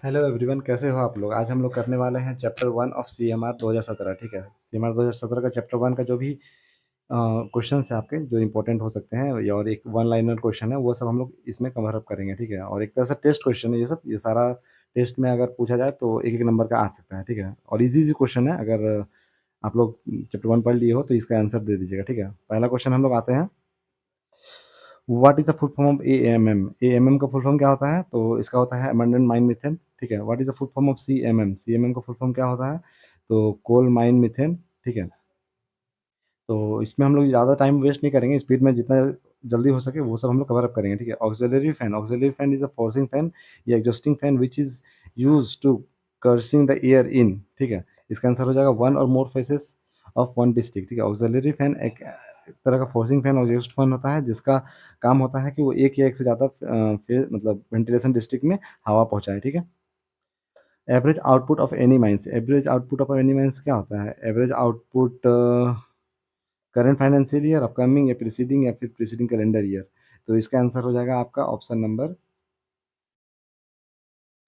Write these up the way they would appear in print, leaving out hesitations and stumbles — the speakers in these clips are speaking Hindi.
हेलो एवरीवन, कैसे हो आप लोग। आज हम लोग करने वाले हैं चैप्टर 1 ऑफ सीएमआर 2017। ठीक है, सीएमआर 2017 का चैप्टर 1 का जो भी क्वेश्चंस है आपके जो इंपॉर्टेंट हो सकते हैं या और एक वन लाइनर क्वेश्चन है वो सब हम लोग इसमें कवर अप करेंगे। ठीक है, और एक तरह से टेस्ट क्वेश्चन है ये सब। ये सारा टेस्ट में अगर पूछा जाए तो एक एक नंबर का आ सकता है। ठीक है, और इजी इजी क्वेश्चन है। अगर आप लोग चैप्टर 1 पढ़ लिए हो तो इसका आंसर दे दीजिएगा। ठीक है, पहला क्वेश्चन हम लोग आते हैं। What is the full form of AMM. AMM का फुल फॉर्म क्या होता है? तो इसका होता है अबंडंट माइन मीथेन। ठीक है, what is the full form of CMM. CMM का फुल फॉर्म क्या होता है? तो कोल माइन मीथेन। ठीक है, तो इसमें हम लोग ज़्यादा टाइम वेस्ट नहीं करेंगे, स्पीड में जितना जल्दी हो सके वो सब हम लोग कवर अप करेंगे। ठीक है, auxiliary fan. Auxiliary fan is a forcing fan या exhausting fan which is use to coursing the air in. ठीक है, इसका आंसर हो जाएगा one or more faces of one district. ठीक है, ऑक्सिलरी फैन एक तरह का फोर्सिंग फैन और एग्जॉस्ट फैन होता है जिसका काम होता है कि वो एक या एक से ज़्यादा मतलब वेंटिलेशन डिस्ट्रिक्ट में हवा पहुँचाए। ठीक है, average output of any mines. Average output of any mines क्या होता है? Average output current financial year, upcoming या प्रीसीडिंग या फिर प्रीसीडिंग कैलेंडर ईयर। तो इसका आंसर हो जाएगा आपका ऑप्शन नंबर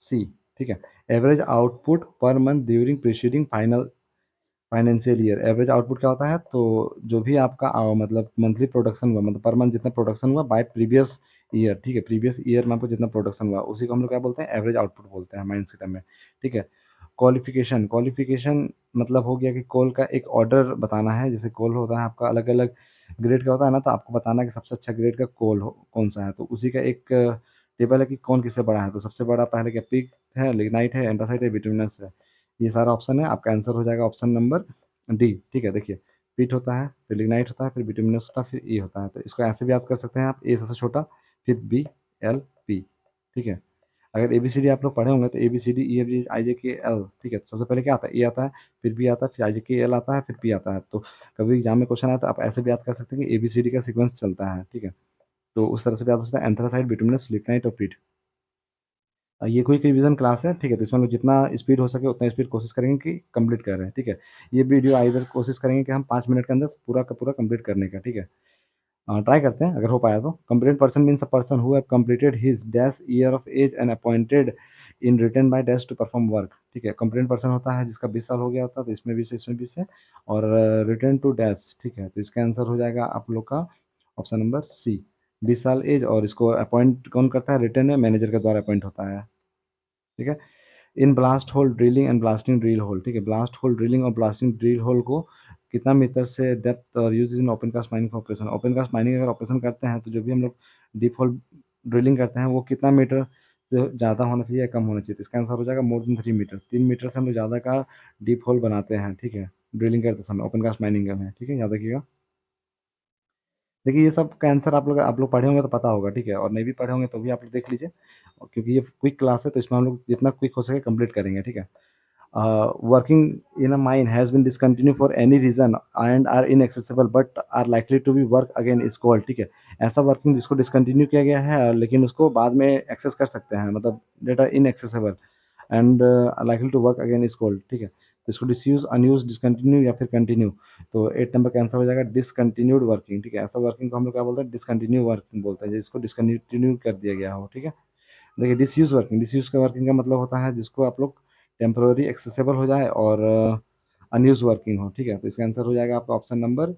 सी। ठीक है, average output per month during preceding final financial year. Average output क्या होता है? तो जो भी आपका मतलब मंथली प्रोडक्शन हुआ, मतलब पर मंथ जितना प्रोडक्शन हुआ बाय प्रीवियस ईयर। ठीक है, प्रीवियस ईयर में आपको जितना प्रोडक्शन हुआ उसी को हम लोग क्या बोलते हैं? एवरेज आउटपुट बोलते हैं माइंड सिस्टम में। ठीक है, क्वालिफिकेशन। क्वालिफिकेशन मतलब हो गया कि कोल का एक ऑर्डर बताना है। जैसे कोल होता है आपका अलग अलग ग्रेड का होता है ना, तो आपको बताना है कि सबसे अच्छा ग्रेड का कोल कौन सा है। तो उसी का एक टेबल है कि कौन किससे बड़ा है। तो सबसे बड़ा पहले क्या पिक है, लिग्नाइट है, एंथ्रासाइट है, बिटुमिनस है। ये सारा ऑप्शन है, आपका आंसर हो जाएगा ऑप्शन नंबर डी। ठीक है, देखिए पीट होता है, फिर लिग्नाइट होता है, फिर बिटुमिनस होता है, फिर ई होता है। तो इसको ऐसे भी याद कर सकते हैं आप, ए सबसे छोटा, फिर बी, एल, पी। ठीक है, अगर ए बी सी डी आप लोग पढ़े होंगे तो A B C D E F G I J K L. ठीक है, तो सबसे पहले क्या आता है? ए आता है, फिर बी आता है, फिर आई जे के एल आता है, फिर पी आता है। तो कभी एग्जाम में क्वेश्चन आया तो आप ऐसे भी याद कर सकते हैं कि ए बी सी डी का सीक्वेंस चलता है। ठीक है, तो उस तरह से भी याद हो सकता है, एंथ्रासाइड, बिटुमिनस, लिग्नाइट और पीट। ये कोई रिवीजन क्लास है। ठीक है, तो इसमें हम लोग जितना स्पीड हो सके उतना स्पीड कोशिश करेंगे कि कंप्लीट कर रहे हैं। ठीक है, ये वीडियो आइदर कोशिश करेंगे कि हम 5 मिनट के अंदर पूरा का पूरा कंप्लीट करने का। ठीक है, ट्राई करते हैं अगर हो पाया तो। Complete person means a person who have completed his dash year of age and appointed in return by dash to perform work. ठीक है, कंप्लीट पर्सन होता है जिसका 20 साल हो गया होता है, तो इसमें 20 इसमें 20 है, और रिटर्न टू डैश। ठीक है, तो इसका आंसर हो जाएगा आप लोग का ऑप्शन नंबर सी, 20 साल एज। और इसको अपॉइंट कौन करता है? रिटर्न में मैनेजर के द्वारा अपॉइंट होता है। ठीक है, in blast hole drilling and blasting drill hole. ठीक है, ब्लास्ट होल ड्रिलिंग और ब्लास्टिंग ड्रिल होल को कितना मीटर से डेप्थ और use in open cast mining operation. Open cast mining अगर ऑपरेशन करते हैं तो जो भी हम लोग डीप होल ड्रिलिंग करते हैं वो कितना मीटर से ज़्यादा होना चाहिए या कम होना चाहिए? तो इसका आंसर हो जाएगा मोर देन 3 मीटर। 3 मीटर से हम लोग ज़्यादा का डीप होल बनाते हैं। ठीक है, ड्रिलिंग करते समय ओपन कास्ट माइनिंग में। ठीक है, याद रखिएगा। देखिए ये सब का आंसर आप लोग पढ़े होंगे तो पता होगा। ठीक है, और नहीं भी पढ़े होंगे तो भी आप लोग देख लीजिए, क्योंकि ये क्विक क्लास है तो इसमें हम लोग जितना क्विक हो सके कंप्लीट करेंगे। ठीक है, working in a mine has been discontinued for any reason and are inaccessible but are likely to be work again is called। ठीक है, ऐसा वर्किंग जिसको डिसकंटिन्यू किया गया है लेकिन उसको बाद में एक्सेस कर सकते हैं, मतलब data inaccessible and likely to work again is called. ठीक है, तो इसको डिसयूज, अनयूज, डिसकंटिन्यू या फिर कंटिन्यू। तो 8 नंबर का आंसर हो जाएगा डिसकंटिन्यूड वर्किंग। ठीक है, ऐसा वर्किंग को हम लोग क्या बोलते हैं? डिसकंटिन्यू वर्किंग बोलते हैं, जिसको डिसकंटिन्यू कर दिया गया हो। ठीक है, देखिए डिसयूज वर्किंग, डिसयूज का वर्किंग का मतलब होता है जिसको आप लोग टेम्पररी एक्सेसिबल हो जाए और अनयूज वर्किंग हो। ठीक है, तो इसका आंसर हो जाएगा आपका ऑप्शन नंबर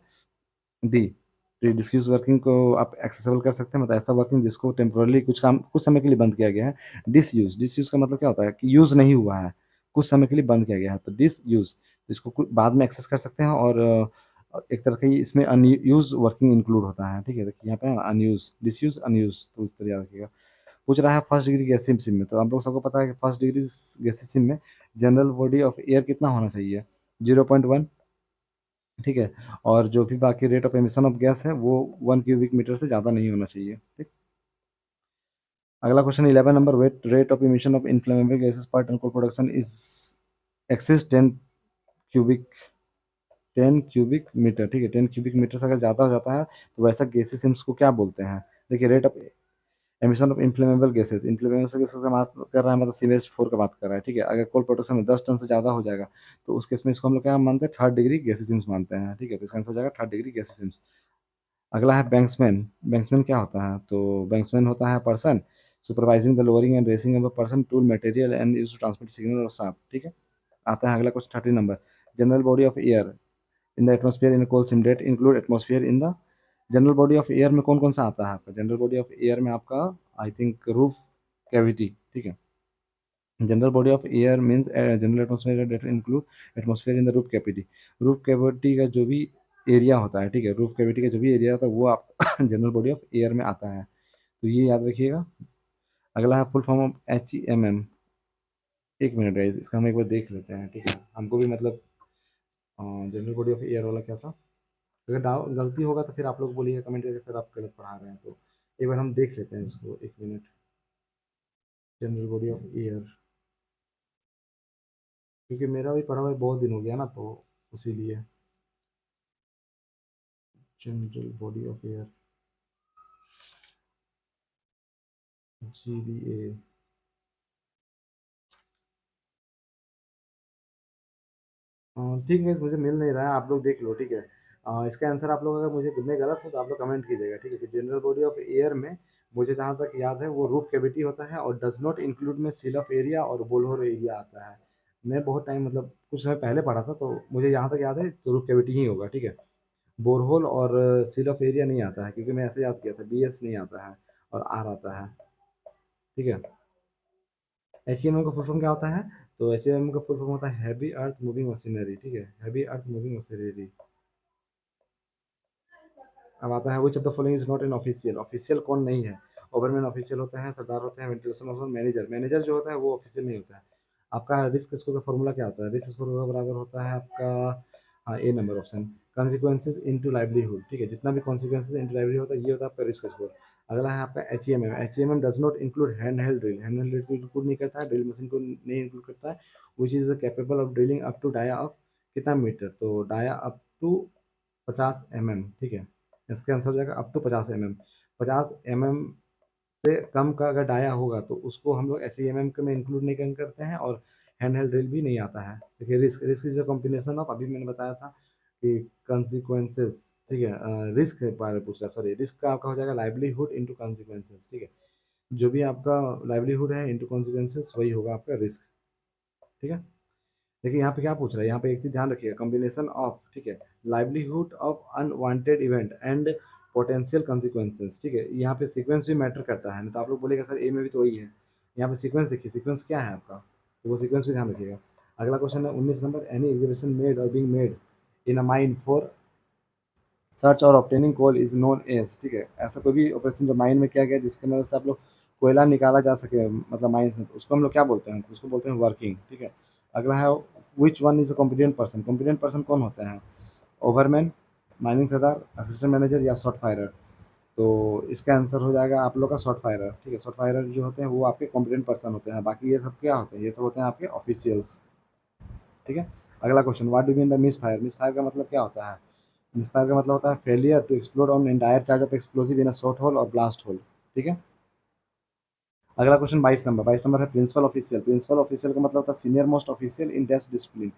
डी। तो डिसयूज वर्किंग को आप एक्सेसिबल कर सकते हैं, मतलब ऐसा वर्किंग जिसको टेम्परली कुछ काम कुछ समय के लिए बंद किया गया है। डिसयूज, डिसयूज का मतलब क्या होता है? कि यूज़ नहीं हुआ है, कुछ समय के लिए बंद किया गया है, तो डिसयूज। तो इसको बाद में एक्सेस कर सकते हैं और एक तरह की इसमें अनयूज वर्किंग इंक्लूड होता है। ठीक है, देखिए यहाँ पे अनयूज, डिसयूज, अनयूज, तो इस तरह याद रखिएगा। पूछ रहा है फर्स्ट डिग्री गैसीय में, तो आप लोग सबको पता है कि फर्स्ट डिग्री गैसीय में जनरल बॉडी ऑफ एयर कितना होना चाहिए? 0.1। ठीक है, और जो भी बाकी rate of emission of gas है वो 1 क्यूबिक मीटर से ज़्यादा नहीं होना चाहिए। ठीक, अगला question 11 number, weight rate of emission of inflammable gases per ton coal production is exceeds 10 cubic 10 cubic metre. ठीक है, 10 क्यूबिक मीटर से अगर ज़्यादा हो जाता है तो वैसा गैसेस सिम्स को क्या बोलते हैं? देखिए rate of emission of inflammable gases, inflammable gases का बात कर रहा है, मतलब सीवेज 4 का बात कर रहा है। ठीक है, अगर कोल प्रोडक्शन में 10 टन से ज़्यादा हो जाएगा तो उस केस में इसको हम लोग क्या मानते हैं? थर्ड डिग्री गैसीसिम्स मानते हैं। ठीक है, तो इसका आंसर हो जाएगा थर्ड डिग्री गैसीसिम्स। अगला है बैंक्समैन। बैंक्समैन क्या होता है? तो बैंक्समैन होता है person supervising the lowering and raising of a person tool material and use to transmit signal और साफ, ठीक है। आता है अगला क्वेश्चन 13 नंबर। General body of air in the atmosphere in cold simulate include atmosphere in the. General body of air में कौन कौन सा आता है आपका? जनरल बॉडी ऑफ एयर में आपका आई थिंक रूफ कैविटी, ठीक है। General body of air means general atmosphere that include atmosphere in the roof cavity. Roof cavity का जो भी एरिया होता है, ठीक है, रूफ कैविटी का जो भी एरिया होता है वो आप जनरल बॉडी ऑफ एयर में आता है, तो ये याद रखिएगा। अगला है फुल फॉर्म ऑफ HEMM। एक मिनट गाइस, इसका हम एक बार देख लेते हैं, ठीक है, हमको भी मतलब जनरल बॉडी ऑफ एयर वाला क्या था। अगर डाउ गलती होगा तो फिर आप लोग बोलिए कमेंट करके सर आप गलत पढ़ा रहे हैं, तो एक बार हम देख लेते हैं इसको, एक minute. General body of air, क्योंकि मेरा भी पढ़ा हुआ बहुत दिन हो गया ना, तो उसीलिए। General body of air, GBA। ठीक है, मुझे मिल नहीं रहा है, आप लोग देख लो, ठीक है। इसका आंसर आप लोग, अगर मुझे मैं गलत हो तो आप लोग कमेंट कीजिएगा, ठीक है। कि जनरल बॉडी ऑफ एयर में मुझे जहाँ तक याद है वो रूफ कैविटी होता है, और डज नॉट इंक्लूड में सील ऑफ एरिया और बोलहोल एरिया आता है। मैं बहुत टाइम मतलब कुछ समय पहले पढ़ा था, तो मुझे यहाँ तक याद है तो रूफ कैविटी ही होगा, ठीक है। बोरहोल और सील ऑफ एरिया नहीं आता है, क्योंकि मैं ऐसे याद किया था, BS नहीं आता है और आर आता है, ठीक है। HEMM का फुल फॉर्म क्या होता है? तो HEMM का फुल फॉर्म होता है हैवी अर्थ मूविंग मशीनरी, ठीक है, हैवी अर्थ मूविंग मशीनरी। अब आता है which of the following is not an official. Official कौन नहीं है? ओवरमैन ऑफिशियल होता है, सरदार होते हैं, वेंटिलेशन ऑफिसर, मैनेजर। मैनेजर जो होता है वो ऑफिशियल नहीं होता है। आपका रिस्क स्कोर का फॉर्मूला क्या होता है? रिस्क स्कोर का बराबर होता है आपका, हाँ, A number option, consequences into livelihood, ठीक है, जितना भी कॉन्सिक्वेंसेज इनटू लाइवलीहुड होता है ये होता है आपका रिस्क स्कोर। अगला है आपका HEMM। HEMM does not include hand held drill. Hand held drill को इंक्लूड नहीं करता है, ड्रिल मशीन को नहीं इंक्लूड करता है। Which is capable of drilling up to dia of कितना मीटर? तो डाया अप टू 50 mm, ठीक है। इसके आंसर हो जाएगा अप टू 50 mm। 50 mm से कम का अगर डाया होगा तो उसको हम लोग HEMM के में इंक्लूड नहीं करते हैं, और हैंड हेल्ड ड्रिल भी नहीं आता है। देखिए, risk risk is a combination of, अभी मैंने बताया था कि कंसिक्वेंसेस, ठीक है, रिस्क है बारे में पूछ रहा, सॉरी, रिस्क का आपका हो जाएगा लाइवलीहुड इंटू कॉन्सिक्वेंसेस, ठीक है। जो भी आपका लाइवलीहुड है इंटू कॉन्सिक्वेंसेस वही होगा आपका रिस्क, ठीक है। देखिए यहाँ पे क्या पूछ रहा है, यहाँ पे एक चीज ध्यान रखिएगा, कॉम्बिनेशन ऑफ, ठीक है, livelihood of unwanted event and potential consequences, ठीक है। यहाँ पे सीक्वेंस भी मैटर करता है, नहीं तो आप लोग बोलेगा सर ए में भी तो वही है। यहाँ पे सीक्वेंस देखिए, सीक्वेंस क्या है आपका, तो वो सीक्वेंस भी ध्यान रखिएगा। अगला क्वेश्चन है 19 number. Any exhibition made or being made in a mine for search or obtaining coal is known as, ठीक है। ऐसा कोई भी ऑपरेशन जो माइन में किया गया जिसके मदद से आप लोग कोयला निकाला जा सके, मतलब माइंस में, तो उसको हम लोग क्या बोलते हैं? तो उसको बोलते हैं वर्किंग, ठीक है। अगला है which one is a competent person. Competent person कौन होते हैं? ओवरमैन, माइनिंग सरदार, असिस्टेंट मैनेजर या शॉर्ट फायरर। तो इसका आंसर हो जाएगा आप लोग का शॉर्ट फायरर, ठीक है। शॉर्ट फायरर जो होते हैं वो आपके कॉम्पिटेंट पर्सन होते हैं, बाकी ये सब क्या होते हैं? ये सब होते हैं आपके ऑफिशियल्स, ठीक है। अगला question, what do mean by miss fire. Miss fire का मतलब क्या होता है? मिस फायर का मतलब होता है failure to explode on entire charge of explosive in a short hole और ब्लास्ट होल, ठीक है। अगला क्वेश्चन 22 नंबर। 22 नंबर है प्रिंसिपल ऑफिशियल। प्रिंसिपल ऑफिशियल का मतलब होता है senior most official in dash discipline.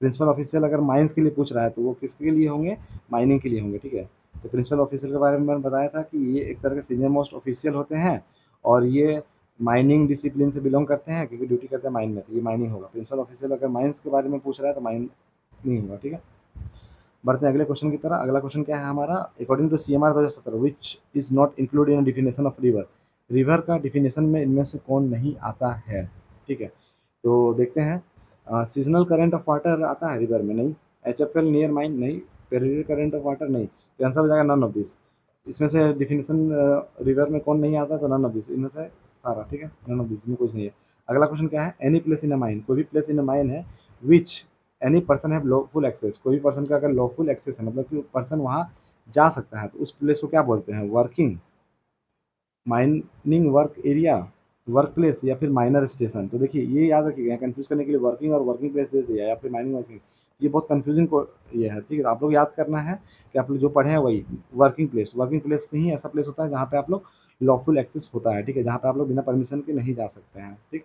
Principal official अगर माइंस के लिए पूछ रहा है तो वो किसके लिए होंगे? माइनिंग के लिए होंगे, ठीक है। तो प्रिंसिपल ऑफिशियल के बारे में मैंने बताया था कि ये एक तरह के सीनियर मोस्ट ऑफिशियल होते हैं, और ये माइनिंग डिसिप्लिन से बिलोंग करते हैं, क्योंकि ड्यूटी करते हैं माइन में, तो ये माइनिंग होगा। प्रिंसिपल ऑफिशियल अगर माइंस के बारे में पूछ रहा है तो माइन नहीं होगा, ठीक है। बढ़ते हैं अगले क्वेश्चन की तरह। अगला क्वेश्चन क्या है हमारा? According to CMR 2017 which is not include in definition of river. River का डिफिनेशन में इनमें से कौन नहीं आता है, ठीक है। तो देखते हैं, सीजनल करंट ऑफ वाटर आता है रिवर में? नहीं। HFL near mine? नहीं। पेरिडियल करंट ऑफ वाटर? नहीं। तो आंसर हो जाएगा नन ऑफ दिस। इसमें से डिफिनेशन रिवर में कौन नहीं आता? तो नन ऑफ दिस, इनमें से सारा, ठीक है, नन ऑफ दिस में कुछ नहीं है। अगला क्वेश्चन क्या है? Any place in a mine, कोई भी प्लेस इन अ माइन है which any person have lawful access. कोई भी पर्सन का अगर लॉफुल एक्सेस है, मतलब कि पर्सन वहाँ जा सकता है, तो उस प्लेस को क्या बोलते हैं? Working, mining work area, work place, या फिर माइनर स्टेशन। तो देखिए ये याद रखिएगा, कंफ्यूज करने के लिए वर्किंग और वर्किंग प्लेस दे दिया, या फिर माइनिंग वर्किंग, ये बहुत कंफ्यूजिंग को ये है, ठीक है। तो आप लोग याद करना है कि आप लोग जो पढ़े हैं वही वर्किंग प्लेस। वर्किंग प्लेस कहीं ऐसा प्लेस होता है जहाँ पे आप लोग लॉफुल एक्सेस होता है, ठीक है, जहाँ पे आप लोग बिना परमिशन के नहीं जा सकते हैं, ठीक।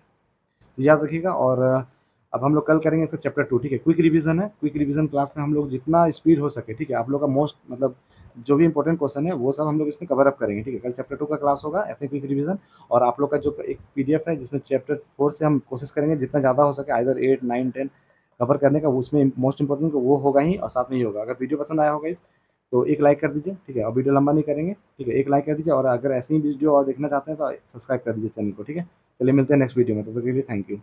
तो याद रखिएगा। और अब हम लोग कल करेंगे इसका चैप्टर 2, ठीक है। क्विक रिवीजन है, क्विक रिवीजन क्लास में हम लोग जितना स्पीड हो सके, ठीक है, आप लोग का मोस्ट मतलब जो भी इंपॉर्टेंट क्वेश्चन है वो सब हम लोग इसमें कवर अप करेंगे, ठीक है। कल चैप्टर 2 का क्लास होगा, ऐसे क्विक रिवीजन, और आप लोग का जो एक पीडीएफ है जिसमें चैप्टर 4 से हम कोशिश करेंगे जितना ज़्यादा हो सके आइदर 8, 9, 10 कवर करने का, उसमें मोस्ट इंपॉर्टेंट वो होगा ही, और साथ में ही होगा। अगर वीडियो पसंद आया होगा इस, तो एक लाइक कर दीजिए, ठीक है, और वीडियो लंबा नहीं करेंगे, ठीक है, एक लाइक कर दीजिए, और अगर ऐसे ही वीडियो और देखना चाहते हैं तो सब्सक्राइब कर दीजिए चैनल को, ठीक है। चलिए मिलते हैं नेक्स्ट वीडियो में, तो के लिए थैंक यू।